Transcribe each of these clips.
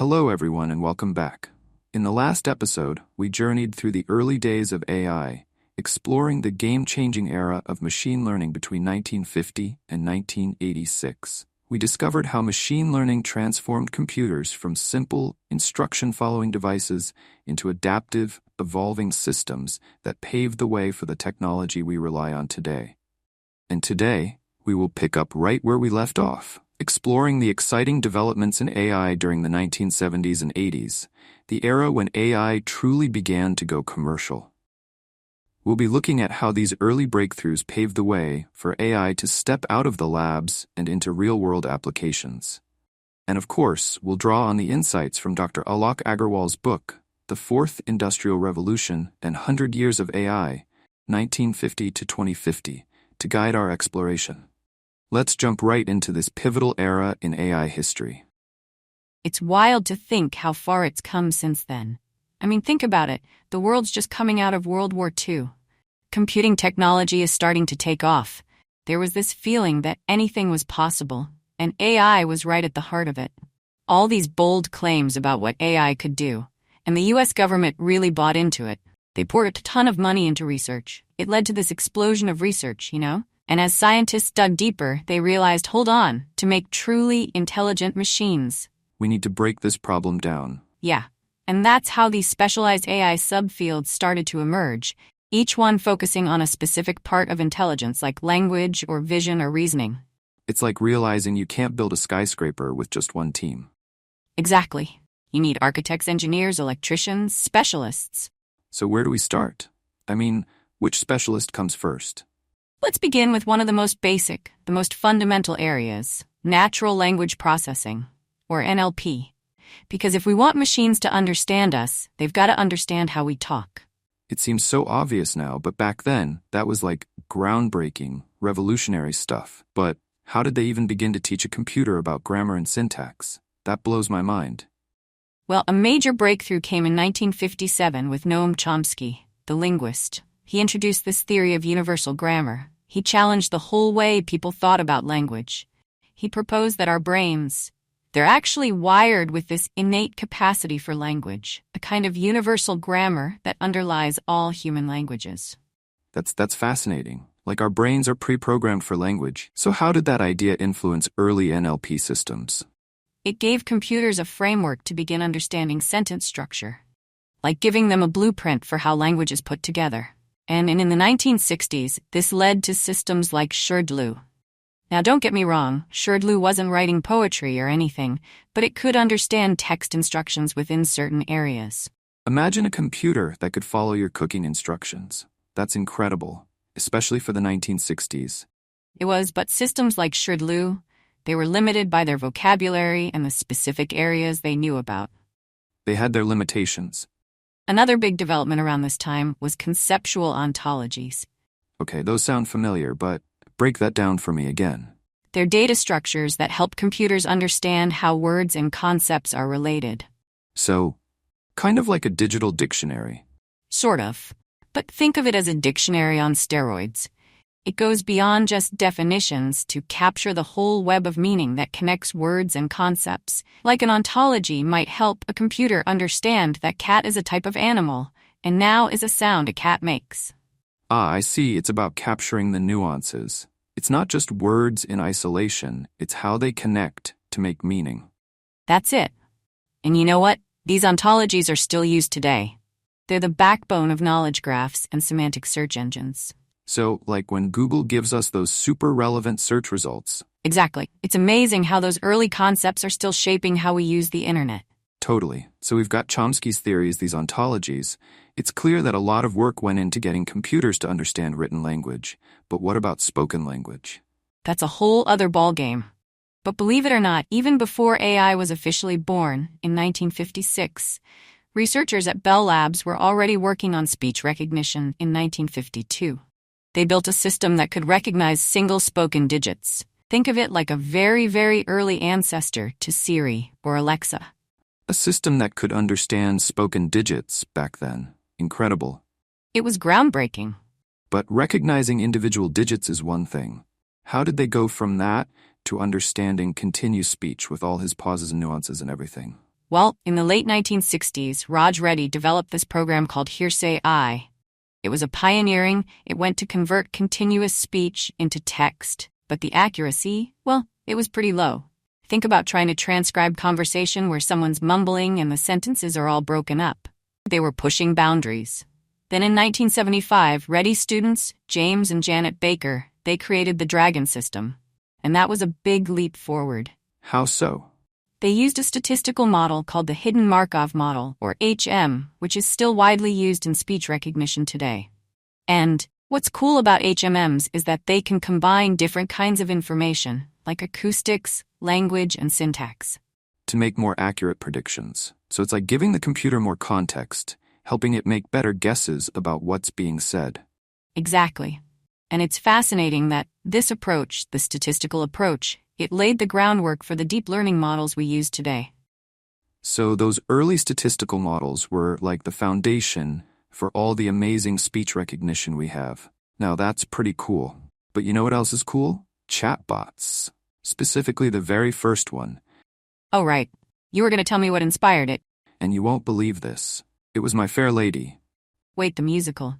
Hello everyone and welcome back. In the last episode, we journeyed through the early days of AI, exploring the game-changing era of machine learning between 1950 and 1986. We discovered how machine learning transformed computers from simple, instruction-following devices into adaptive, evolving systems that paved the way for the technology we rely on today. And today, we will pick up right where we left off, exploring the exciting developments in AI during the 1970s and 80s, the era when AI truly began to go commercial. We'll be looking at how these early breakthroughs paved the way for AI to step out of the labs and into real-world applications. And of course, we'll draw on the insights from Dr. Alok Aggarwal's book, The Fourth Industrial Revolution and 100 Years of AI, 1950 to 2050, to guide our exploration. Let's jump right into this pivotal era in AI history. It's wild to think how far it's come since then. I mean, think about it. The world's just coming out of World War II. Computing technology is starting to take off. There was this feeling that anything was possible, and AI was right at the heart of it. All these bold claims about what AI could do, and the US government really bought into it. They poured a ton of money into research. It led to this explosion of research, And as scientists dug deeper, they realized, hold on, to make truly intelligent machines, we need to break this problem down. Yeah. And that's how these specialized AI subfields started to emerge, each one focusing on a specific part of intelligence like language or vision or reasoning. It's like realizing you can't build a skyscraper with just one team. Exactly. You need architects, engineers, electricians, specialists. So where do we start? I mean, which specialist comes first? Let's begin with one of the most basic, the most fundamental areas, natural language processing, or NLP. Because if we want machines to understand us, they've got to understand how we talk. It seems so obvious now, but back then, that was like groundbreaking, revolutionary stuff. But how did they even begin to teach a computer about grammar and syntax? That blows my mind. Well, a major breakthrough came in 1957 with Noam Chomsky, the linguist. He introduced this theory of universal grammar. He challenged the whole way people thought about language. He proposed that our brains, they're actually wired with this innate capacity for language, a kind of universal grammar that underlies all human languages. That's fascinating. Like our brains are pre-programmed for language. So how did that idea influence early NLP systems? It gave computers a framework to begin understanding sentence structure, like giving them a blueprint for how language is put together. And in the 1960s, this led to systems like Sherdlu. Now, don't get me wrong, Sherdlu wasn't writing poetry or anything, but it could understand text instructions within certain areas. Imagine a computer that could follow your cooking instructions. That's incredible, especially for the 1960s. It was, but systems like Sherdlu, they were limited by their vocabulary and the specific areas they knew about. They had their limitations. Another big development around this time was conceptual ontologies. Okay, those sound familiar, but break that down for me again. They're data structures that help computers understand how words and concepts are related. So, kind of like a digital dictionary. Sort of. But think of it as a dictionary on steroids. It goes beyond just definitions to capture the whole web of meaning that connects words and concepts. Like an ontology might help a computer understand that cat is a type of animal, and now is a sound a cat makes. Ah, I see. It's about capturing the nuances. It's not just words in isolation, it's how they connect to make meaning. That's it. And you know what? These ontologies are still used today. They're the backbone of knowledge graphs and semantic search engines. So, like when Google gives us those super relevant search results. Exactly. It's amazing how those early concepts are still shaping how we use the internet. Totally. So we've got Chomsky's theories, these ontologies. It's clear that a lot of work went into getting computers to understand written language. But what about spoken language? That's a whole other ballgame. But believe it or not, even before AI was officially born, in 1956, researchers at Bell Labs were already working on speech recognition in 1952. They built a system that could recognize single spoken digits. Think of it like a very, very early ancestor to Siri or Alexa. A system that could understand spoken digits back then. Incredible. It was groundbreaking. But recognizing individual digits is one thing. How did they go from that to understanding continuous speech with all his pauses and nuances and everything? Well, in the late 1960s, Raj Reddy developed this program called Hearsay I. It was it went to convert continuous speech into text, but the accuracy, well, it was pretty low. Think about trying to transcribe conversation where someone's mumbling and the sentences are all broken up. They were pushing boundaries. Then in 1975, Reddy students, James and Janet Baker, they created the Dragon system. And that was a big leap forward. How so? They used a statistical model called the Hidden Markov model, or HM, which is still widely used in speech recognition today. And what's cool about HMMs is that they can combine different kinds of information, like acoustics, language, and syntax, To make more accurate predictions. So it's like giving the computer more context, helping it make better guesses about what's being said. Exactly. And it's fascinating that this approach, the statistical approach, it laid the groundwork for the deep learning models we use today. So those early statistical models were like the foundation for all the amazing speech recognition we have. Now that's pretty cool. But you know what else is cool? Chatbots. Specifically the very first one. Oh, right. You were going to tell me what inspired it. And you won't believe this. It was My Fair Lady. Wait, the musical.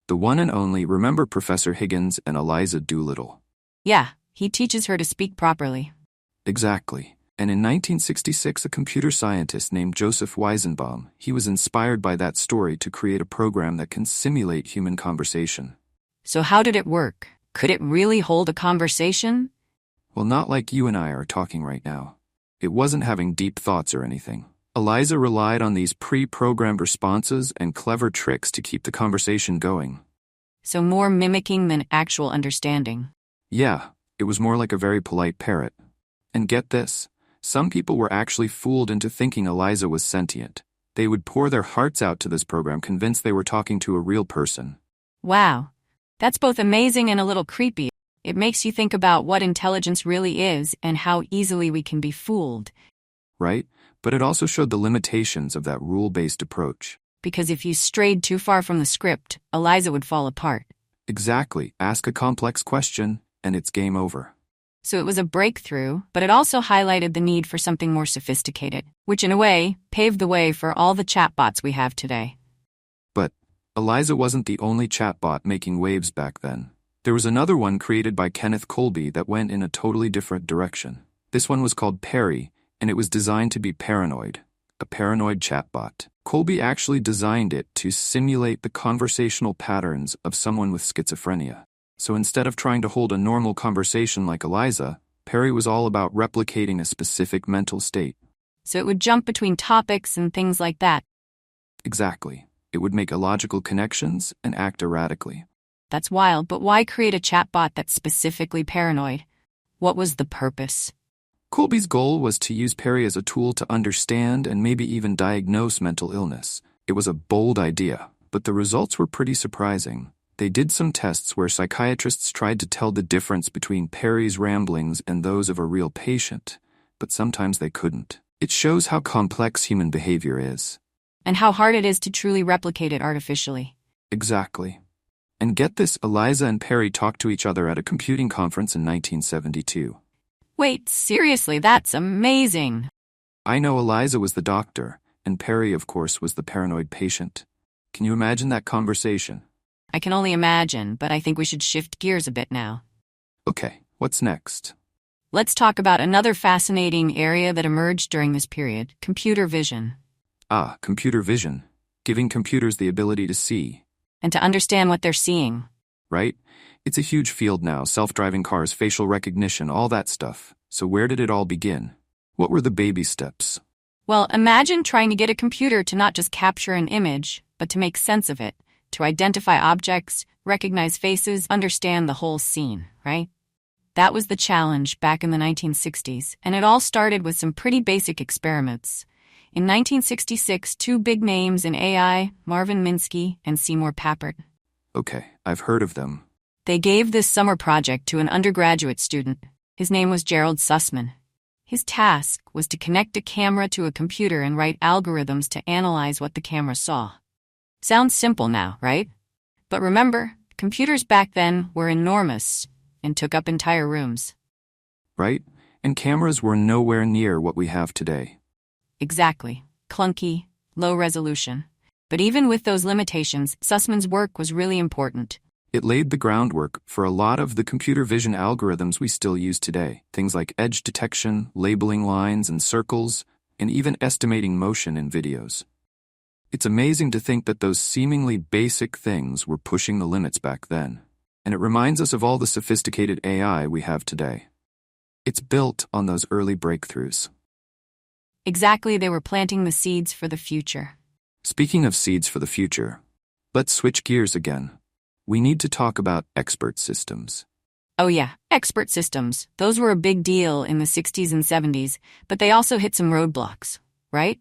The one and only, remember Professor Higgins and Eliza Doolittle? Yeah, he teaches her to speak properly. Exactly. And in 1966, a computer scientist named Joseph Weizenbaum, he was inspired by that story to create a program that can simulate human conversation. So how did it work? Could it really hold a conversation? Well, not like you and I are talking right now. It wasn't having deep thoughts or anything. Eliza relied on these pre-programmed responses and clever tricks to keep the conversation going. So more mimicking than actual understanding. Yeah, it was more like a very polite parrot. And get this, some people were actually fooled into thinking Eliza was sentient. They would pour their hearts out to this program, convinced they were talking to a real person. Wow. That's both amazing and a little creepy. It makes you think about what intelligence really is and how easily we can be fooled. Right? But it also showed the limitations of that rule-based approach. Because if you strayed too far from the script, Eliza would fall apart. Exactly. Ask a complex question, and it's game over. So it was a breakthrough, but it also highlighted the need for something more sophisticated, which in a way paved the way for all the chatbots we have today. But Eliza wasn't the only chatbot making waves back then. There was another one created by Kenneth Colby that went in a totally different direction. This one was called Perry, and it was designed to be paranoid, a paranoid chatbot. Colby actually designed it to simulate the conversational patterns of someone with schizophrenia. So instead of trying to hold a normal conversation like Eliza, Perry was all about replicating a specific mental state. So it would jump between topics and things like that. Exactly. It would make illogical connections and act erratically. That's wild, but why create a chatbot that's specifically paranoid? What was the purpose? Colby's goal was to use Perry as a tool to understand and maybe even diagnose mental illness. It was a bold idea, but the results were pretty surprising. They did some tests where psychiatrists tried to tell the difference between Perry's ramblings and those of a real patient, but sometimes they couldn't. It shows how complex human behavior is. And how hard it is to truly replicate it artificially. Exactly. And get this, Eliza and Perry talked to each other at a computing conference in 1972. Wait, seriously, that's amazing. I know Eliza was the doctor, and Perry, of course, was the paranoid patient. Can you imagine that conversation? I can only imagine, but I think we should shift gears a bit now. Okay, what's next? Let's talk about another fascinating area that emerged during this period, computer vision. Ah, computer vision. Giving computers the ability to see. And to understand what they're seeing. Right? It's a huge field now, self-driving cars, facial recognition, all that stuff. So where did it all begin? What were the baby steps? Well, imagine trying to get a computer to not just capture an image, but to make sense of it, to identify objects, recognize faces, understand the whole scene, right? That was the challenge back in the 1960s, and it all started with some pretty basic experiments. In 1966, two big names in AI, Marvin Minsky and Seymour Papert. Okay, I've heard of them. They gave this summer project to an undergraduate student. His name was Gerald Sussman. His task was to connect a camera to a computer and write algorithms to analyze what the camera saw. Sounds simple now, right? But remember, computers back then were enormous and took up entire rooms. Right? And cameras were nowhere near what we have today. Exactly. Clunky, low resolution. But even with those limitations, Sussman's work was really important. It laid the groundwork for a lot of the computer vision algorithms we still use today, things like edge detection, labeling lines and circles, and even estimating motion in videos. It's amazing to think that those seemingly basic things were pushing the limits back then, and it reminds us of all the sophisticated AI we have today. It's built on those early breakthroughs. Exactly, they were planting the seeds for the future. Speaking of seeds for the future, let's switch gears again. We need to talk about expert systems. Oh yeah, expert systems. Those were a big deal in the 60s and 70s, but they also hit some roadblocks, right?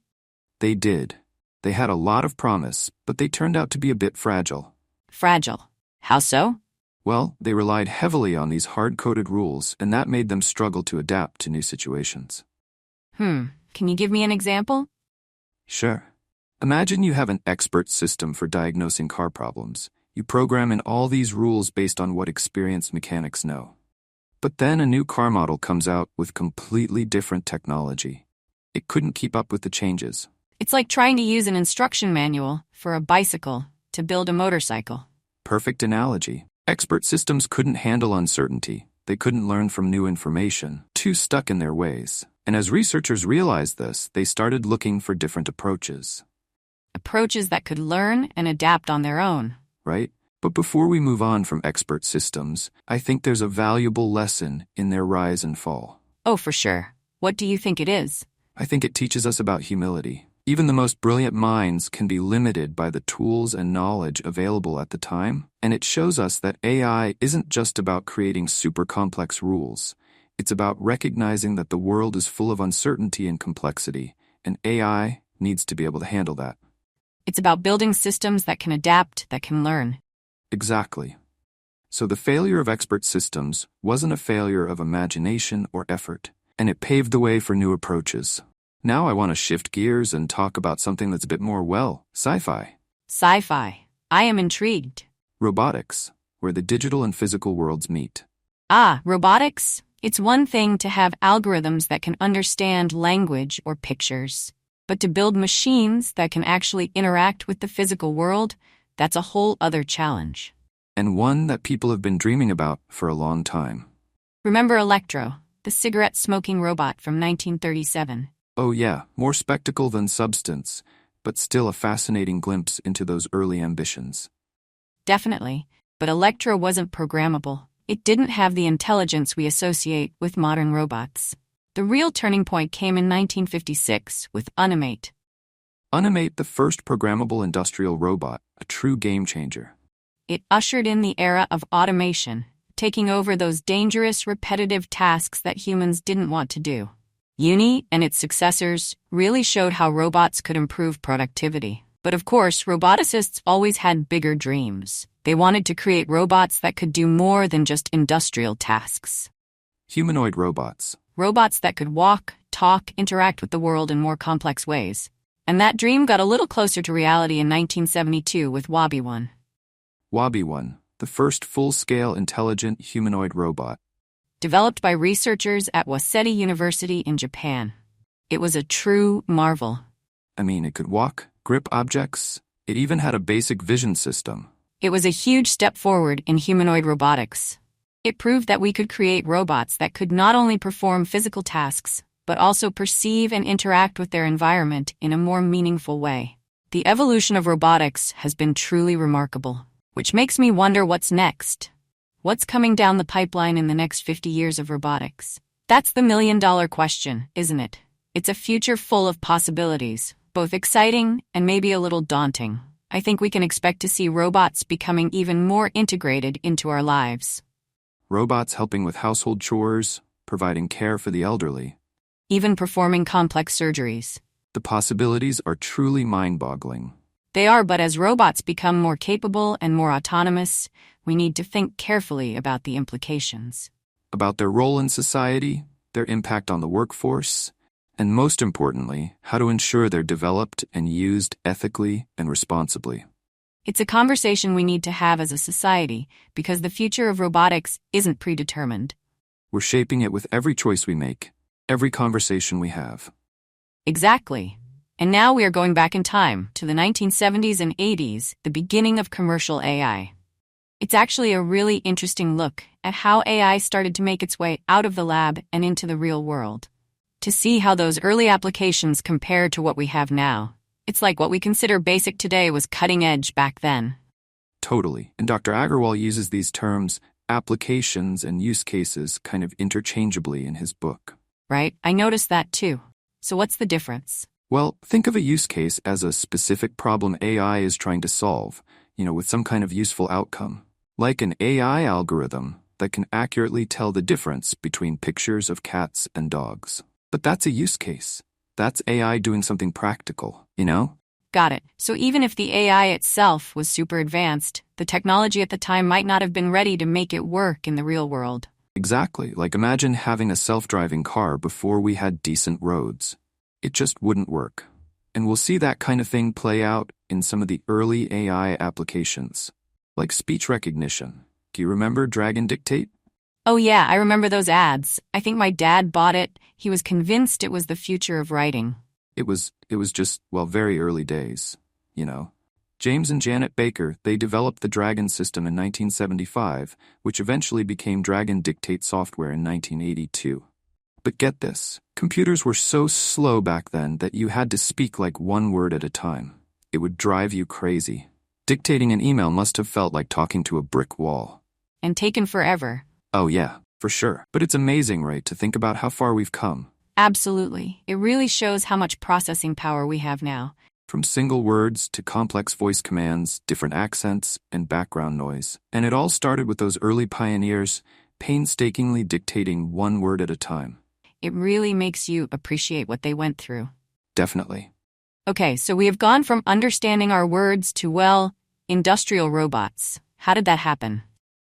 They did. They had a lot of promise, but they turned out to be a bit fragile. Fragile. How so? Well, they relied heavily on these hard-coded rules, and that made them struggle to adapt to new situations. Can you give me an example? Sure. Imagine you have an expert system for diagnosing car problems. You program in all these rules based on what experienced mechanics know. But then a new car model comes out with completely different technology. It couldn't keep up with the changes. It's like trying to use an instruction manual for a bicycle to build a motorcycle. Perfect analogy. Expert systems couldn't handle uncertainty. They couldn't learn from new information, too stuck in their ways. And as researchers realized this, they started looking for different approaches. Approaches that could learn and adapt on their own. Right? But before we move on from expert systems, I think there's a valuable lesson in their rise and fall. Oh, for sure. What do you think it is? I think it teaches us about humility. Even the most brilliant minds can be limited by the tools and knowledge available at the time, and it shows us that AI isn't just about creating super complex rules. It's about recognizing that the world is full of uncertainty and complexity, and AI needs to be able to handle that. It's about building systems that can adapt, that can learn. Exactly. So the failure of expert systems wasn't a failure of imagination or effort, and it paved the way for new approaches. Now I want to shift gears and talk about something that's a bit more, sci-fi. Sci-fi. I am intrigued. Robotics, where the digital and physical worlds meet. Robotics? It's one thing to have algorithms that can understand language or pictures. But to build machines that can actually interact with the physical world, that's a whole other challenge. And one that people have been dreaming about for a long time. Remember Electro, the cigarette-smoking robot from 1937? Oh yeah, more spectacle than substance, but still a fascinating glimpse into those early ambitions. Definitely, but Electro wasn't programmable. It didn't have the intelligence we associate with modern robots. The real turning point came in 1956 with Unimate. Unimate, the first programmable industrial robot, a true game changer. It ushered in the era of automation, taking over those dangerous, repetitive tasks that humans didn't want to do. Uni and its successors really showed how robots could improve productivity. But of course, roboticists always had bigger dreams. They wanted to create robots that could do more than just industrial tasks. Humanoid robots. Robots that could walk, talk, interact with the world in more complex ways. And that dream got a little closer to reality in 1972 with Wabi-1. Wabi-1, the first full-scale intelligent humanoid robot. Developed by researchers at Waseda University in Japan. It was a true marvel. I mean, it could walk, grip objects. It even had a basic vision system. It was a huge step forward in humanoid robotics. It proved that we could create robots that could not only perform physical tasks, but also perceive and interact with their environment in a more meaningful way. The evolution of robotics has been truly remarkable, which makes me wonder what's next. What's coming down the pipeline in the next 50 years of robotics? That's the million-dollar question, isn't it? It's a future full of possibilities, both exciting and maybe a little daunting. I think we can expect to see robots becoming even more integrated into our lives. Robots helping with household chores, providing care for the elderly. Even performing complex surgeries. The possibilities are truly mind-boggling. They are, but as robots become more capable and more autonomous, we need to think carefully about the implications. About their role in society, their impact on the workforce, and most importantly, how to ensure they're developed and used ethically and responsibly. It's a conversation we need to have as a society, because the future of robotics isn't predetermined. We're shaping it with every choice we make, every conversation we have. Exactly. And now we are going back in time to the 1970s and 80s, the beginning of commercial AI. It's actually a really interesting look at how AI started to make its way out of the lab and into the real world. To see how those early applications compare to what we have now, it's like what we consider basic today was cutting edge back then. Totally. And Dr. Aggarwal uses these terms, applications and use cases, kind of interchangeably in his book. Right? I noticed that too. So what's the difference? Well, think of a use case as a specific problem AI is trying to solve, with some kind of useful outcome. Like an AI algorithm that can accurately tell the difference between pictures of cats and dogs. But that's a use case. That's AI doing something practical, Got it. So even if the AI itself was super advanced, the technology at the time might not have been ready to make it work in the real world. Exactly. Like imagine having a self-driving car before we had decent roads. It just wouldn't work. And we'll see that kind of thing play out in some of the early AI applications, like speech recognition. Do you remember Dragon Dictate? Oh yeah, I remember those ads. I think my dad bought it. He was convinced it was the future of writing. It was just, very early days, James and Janet Baker, they developed the Dragon system in 1975, which eventually became Dragon Dictate software in 1982. But get this, computers were so slow back then that you had to speak like one word at a time. It would drive you crazy. Dictating an email must have felt like talking to a brick wall. And taken forever. Oh yeah, for sure. But it's amazing, right, to think about how far we've come. Absolutely. It really shows how much processing power we have now. From single words to complex voice commands, different accents, and background noise. And it all started with those early pioneers painstakingly dictating one word at a time. It really makes you appreciate what they went through. Definitely. Okay, so we have gone from understanding our words to, industrial robots. How did that happen?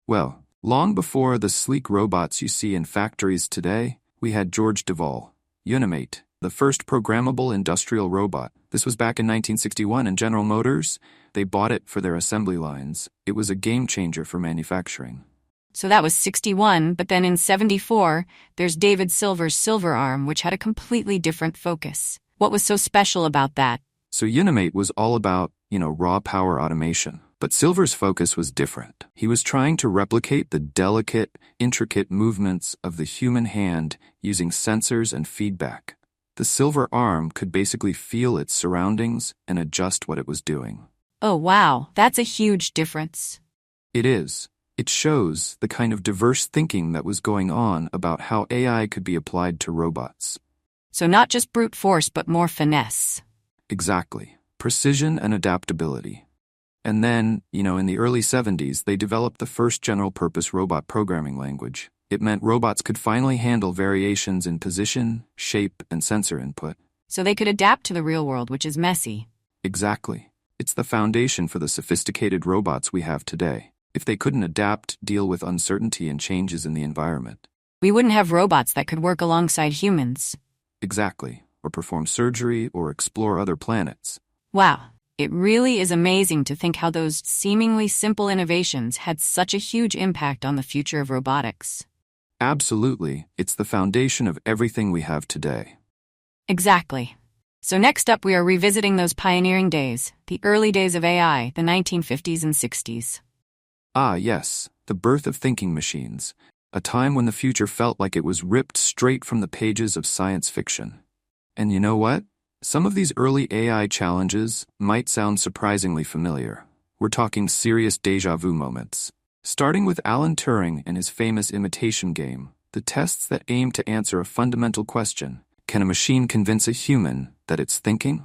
Well, long before the sleek robots you see in factories today, we had George Devol, Unimate, the first programmable industrial robot. This was back in 1961, and General Motors, they bought it for their assembly lines. It was a game changer for manufacturing. So that was 61, but then in 74, there's David Silver's Silverarm, which had a completely different focus. What was so special about that? So Unimate was all about, raw power automation. But Silver's focus was different. He was trying to replicate the delicate, intricate movements of the human hand using sensors and feedback. The Silver arm could basically feel its surroundings and adjust what it was doing. Oh wow, that's a huge difference. It is. It shows the kind of diverse thinking that was going on about how AI could be applied to robots. So not just brute force, but more finesse. Exactly. Precision and adaptability. And then, in the early 70s, they developed the first general-purpose robot programming language. It meant robots could finally handle variations in position, shape, and sensor input. So they could adapt to the real world, which is messy. Exactly. It's the foundation for the sophisticated robots we have today. If they couldn't adapt, deal with uncertainty and changes in the environment. We wouldn't have robots that could work alongside humans. Exactly. Or perform surgery or explore other planets. Wow. It really is amazing to think how those seemingly simple innovations had such a huge impact on the future of robotics. Absolutely. It's the foundation of everything we have today. Exactly. So next up, we are revisiting those pioneering days, the early days of AI, the 1950s and 60s. Ah, yes, the birth of thinking machines, a time when the future felt like it was ripped straight from the pages of science fiction. And you know what? Some of these early AI challenges might sound surprisingly familiar. We're talking serious déjà vu moments. Starting with Alan Turing and his famous imitation game, the tests that aim to answer a fundamental question: can a machine convince a human that it's thinking?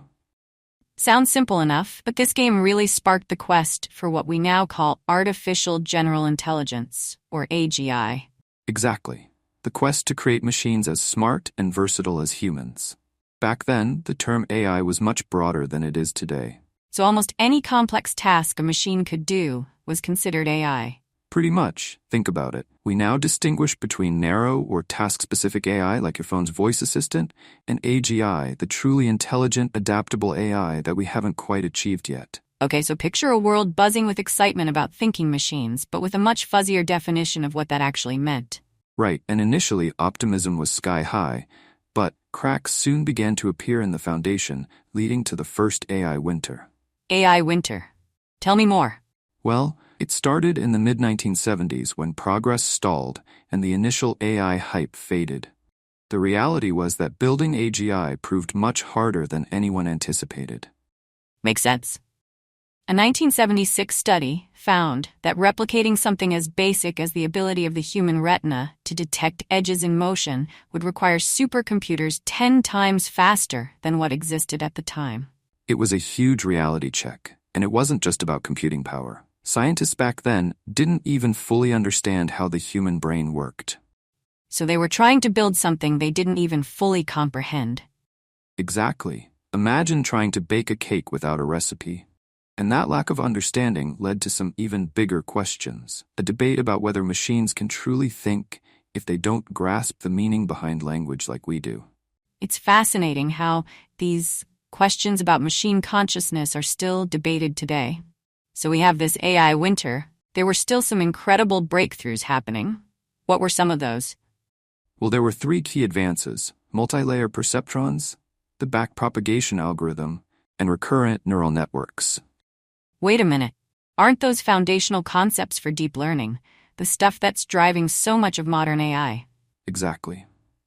Sounds simple enough, but this game really sparked the quest for what we now call artificial general intelligence, or AGI. Exactly. The quest to create machines as smart and versatile as humans. Back then, the term AI was much broader than it is today. So almost any complex task a machine could do was considered AI. Pretty much. Think about it. We now distinguish between narrow or task-specific AI, like your phone's voice assistant, and AGI, the truly intelligent, adaptable AI that we haven't quite achieved yet. Okay, so picture a world buzzing with excitement about thinking machines, but with a much fuzzier definition of what that actually meant. Right, and initially optimism was sky high, But cracks soon began to appear in the foundation, leading to the first AI winter. AI winter. Tell me more. Well, it started in the mid-1970s when progress stalled and the initial AI hype faded. The reality was that building AGI proved much harder than anyone anticipated. Makes sense. A 1976 study found that replicating something as basic as the ability of the human retina to detect edges in motion would require supercomputers 10 times faster than what existed at the time. It was a huge reality check, and it wasn't just about computing power. Scientists back then didn't even fully understand how the human brain worked. So they were trying to build something they didn't even fully comprehend. Exactly. Imagine trying to bake a cake without a recipe. And that lack of understanding led to some even bigger questions. A debate about whether machines can truly think if they don't grasp the meaning behind language like we do. It's fascinating how these questions about machine consciousness are still debated today. So we have this AI winter. There were still some incredible breakthroughs happening. What were some of those? Well, there were three key advances: multi-layer perceptrons, the backpropagation algorithm, and recurrent neural networks. Wait a minute. Aren't those foundational concepts for deep learning, the stuff that's driving so much of modern AI? Exactly.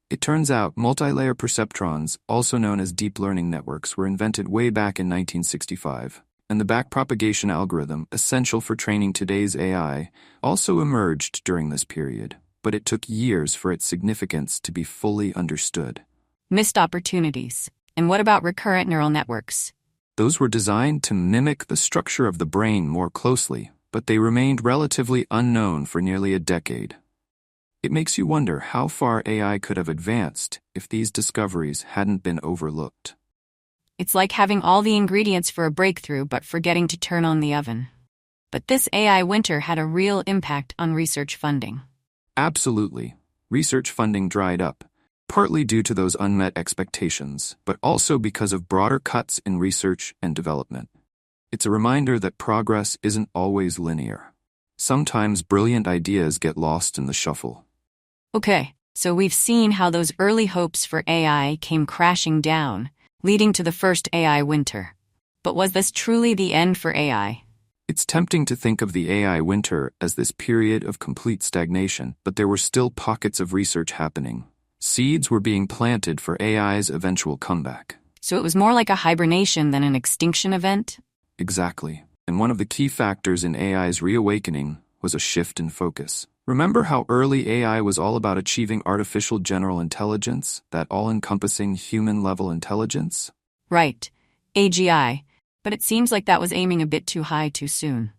It turns out multi-layer perceptrons, also known as deep learning networks, were invented way back in 1965, and the backpropagation algorithm, essential for training today's AI, also emerged during this period, but it took years for its significance to be fully understood. Missed opportunities. And what about recurrent neural networks? Those were designed to mimic the structure of the brain more closely, but they remained relatively unknown for nearly a decade. It makes you wonder how far AI could have advanced if these discoveries hadn't been overlooked. It's like having all the ingredients for a breakthrough but forgetting to turn on the oven. But this AI winter had a real impact on research funding. Absolutely. Research funding dried up, partly due to those unmet expectations, but also because of broader cuts in research and development. It's a reminder that progress isn't always linear. Sometimes brilliant ideas get lost in the shuffle. Okay, so we've seen how those early hopes for AI came crashing down, leading to the first AI winter. But was this truly the end for AI? It's tempting to think of the AI winter as this period of complete stagnation, but there were still pockets of research happening. Seeds were being planted for AI's eventual comeback. So it was more like a hibernation than an extinction event? Exactly. And one of the key factors in AI's reawakening was a shift in focus. Remember how early AI was all about achieving artificial general intelligence, that all-encompassing human-level intelligence? Right. AGI. But it seems like that was aiming a bit too high too soon.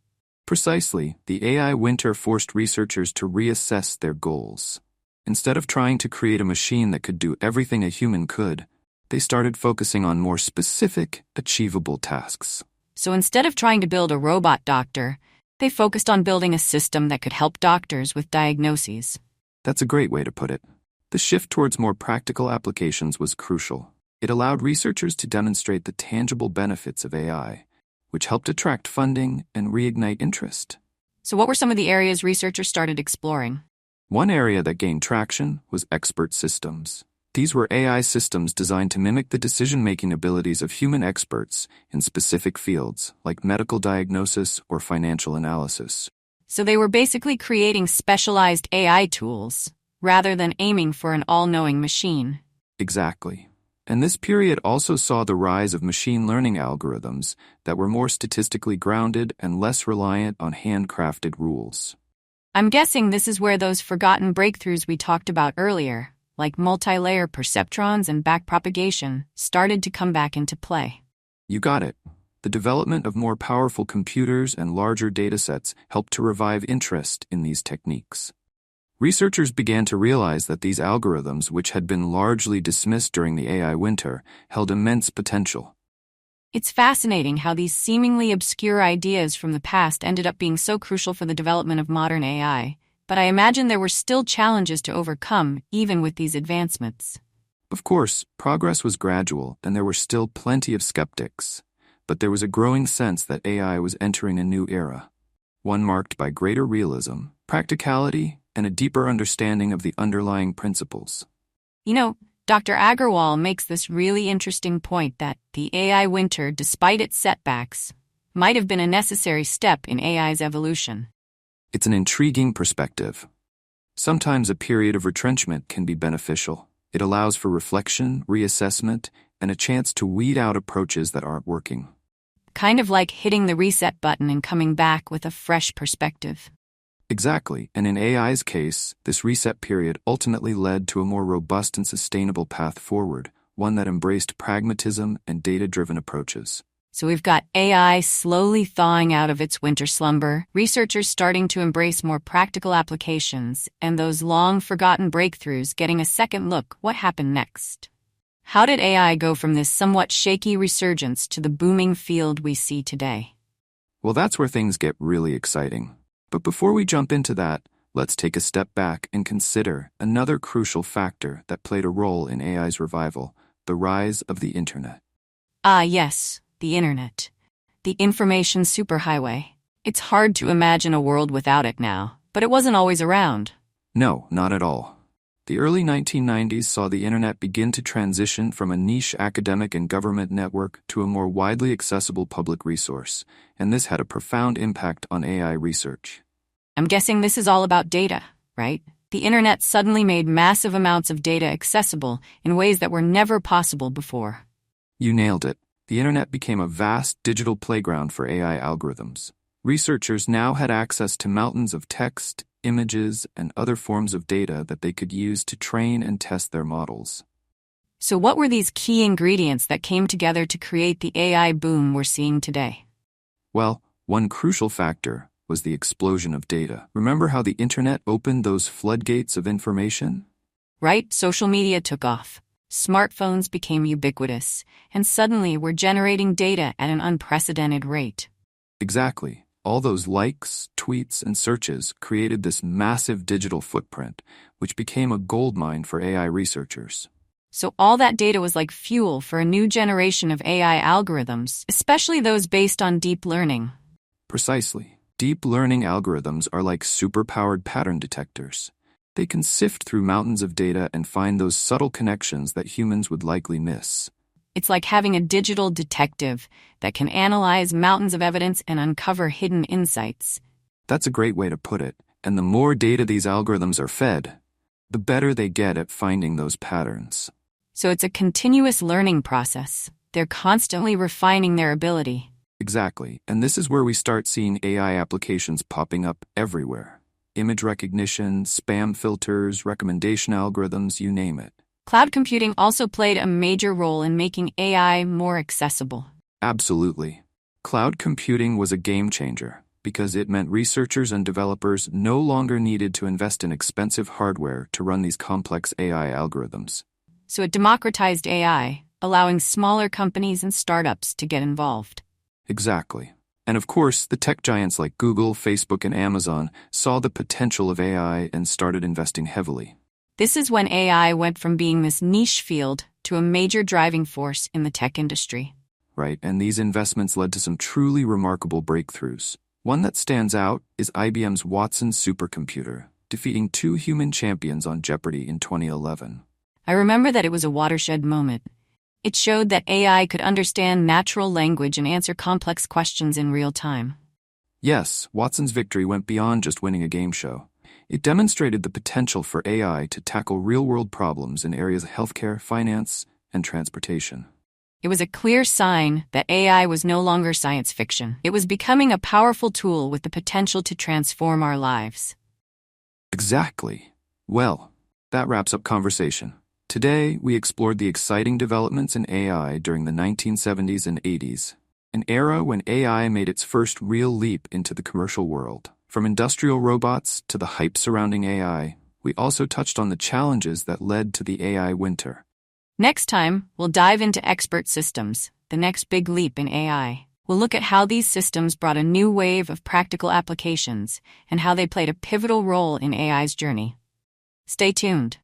Precisely. The AI winter forced researchers to reassess their goals. Instead of trying to create a machine that could do everything a human could, they started focusing on more specific, achievable tasks. So instead of trying to build a robot doctor, they focused on building a system that could help doctors with diagnoses. That's a great way to put it. The shift towards more practical applications was crucial. It allowed researchers to demonstrate the tangible benefits of AI, which helped attract funding and reignite interest. So what were some of the areas researchers started exploring? One area that gained traction was expert systems. These were AI systems designed to mimic the decision-making abilities of human experts in specific fields, like medical diagnosis or financial analysis. So they were basically creating specialized AI tools, rather than aiming for an all-knowing machine. Exactly. And this period also saw the rise of machine learning algorithms that were more statistically grounded and less reliant on handcrafted rules. I'm guessing this is where those forgotten breakthroughs we talked about earlier, like multi-layer perceptrons and backpropagation, started to come back into play. You got it. The development of more powerful computers and larger datasets helped to revive interest in these techniques. Researchers began to realize that these algorithms, which had been largely dismissed during the AI winter, held immense potential. It's fascinating how these seemingly obscure ideas from the past ended up being so crucial for the development of modern AI, but I imagine there were still challenges to overcome even with these advancements. Of course, progress was gradual and there were still plenty of skeptics, but there was a growing sense that AI was entering a new era, one marked by greater realism, practicality, and a deeper understanding of the underlying principles. You know, Dr. Aggarwal makes this really interesting point that the AI winter, despite its setbacks, might have been a necessary step in AI's evolution. It's an intriguing perspective. Sometimes a period of retrenchment can be beneficial. It allows for reflection, reassessment, and a chance to weed out approaches that aren't working. Kind of like hitting the reset button and coming back with a fresh perspective. Exactly, and in AI's case, this reset period ultimately led to a more robust and sustainable path forward, one that embraced pragmatism and data-driven approaches. So we've got AI slowly thawing out of its winter slumber, researchers starting to embrace more practical applications, and those long-forgotten breakthroughs getting a second look. What happened next? How did AI go from this somewhat shaky resurgence to the booming field we see today? Well, that's where things get really exciting. But before we jump into that, let's take a step back and consider another crucial factor that played a role in AI's revival: the rise of the Internet. Ah, yes, the Internet. The information superhighway. It's hard to imagine a world without it now, but it wasn't always around. No, not at all. The early 1990s saw the Internet begin to transition from a niche academic and government network to a more widely accessible public resource, and this had a profound impact on AI research. I'm guessing this is all about data, right? The Internet suddenly made massive amounts of data accessible in ways that were never possible before. You nailed it. The Internet became a vast digital playground for AI algorithms. Researchers now had access to mountains of text, images, and other forms of data that they could use to train and test their models. So what were these key ingredients that came together to create the AI boom we're seeing today? Well, one crucial factor was the explosion of data. Remember how the Internet opened those floodgates of information? Right, social media took off. Smartphones became ubiquitous, and suddenly we're generating data at an unprecedented rate. Exactly. All those likes, tweets, and searches created this massive digital footprint, which became a goldmine for AI researchers. So all that data was like fuel for a new generation of AI algorithms, especially those based on deep learning. Precisely. Deep learning algorithms are like superpowered pattern detectors. They can sift through mountains of data and find those subtle connections that humans would likely miss. It's like having a digital detective that can analyze mountains of evidence and uncover hidden insights. That's a great way to put it. And the more data these algorithms are fed, the better they get at finding those patterns. So it's a continuous learning process. They're constantly refining their ability. Exactly, and this is where we start seeing AI applications popping up everywhere. Image recognition, spam filters, recommendation algorithms, you name it. Cloud computing also played a major role in making AI more accessible. Absolutely. Cloud computing was a game changer because it meant researchers and developers no longer needed to invest in expensive hardware to run these complex AI algorithms. So it democratized AI, allowing smaller companies and startups to get involved. Exactly. And of course, the tech giants like Google, Facebook, and Amazon saw the potential of AI and started investing heavily. This is when AI went from being this niche field to a major driving force in the tech industry. Right, and these investments led to some truly remarkable breakthroughs. One that stands out is IBM's Watson supercomputer, defeating two human champions on Jeopardy in 2011. I remember that it was a watershed moment. It showed that AI could understand natural language and answer complex questions in real time. Yes, Watson's victory went beyond just winning a game show. It demonstrated the potential for AI to tackle real-world problems in areas of healthcare, finance, and transportation. It was a clear sign that AI was no longer science fiction. It was becoming a powerful tool with the potential to transform our lives. Exactly. Well, that wraps up conversation. Today, we explored the exciting developments in AI during the 1970s and 80s, an era when AI made its first real leap into the commercial world. From industrial robots to the hype surrounding AI, we also touched on the challenges that led to the AI winter. Next time, we'll dive into expert systems, the next big leap in AI. We'll look at how these systems brought a new wave of practical applications and how they played a pivotal role in AI's journey. Stay tuned.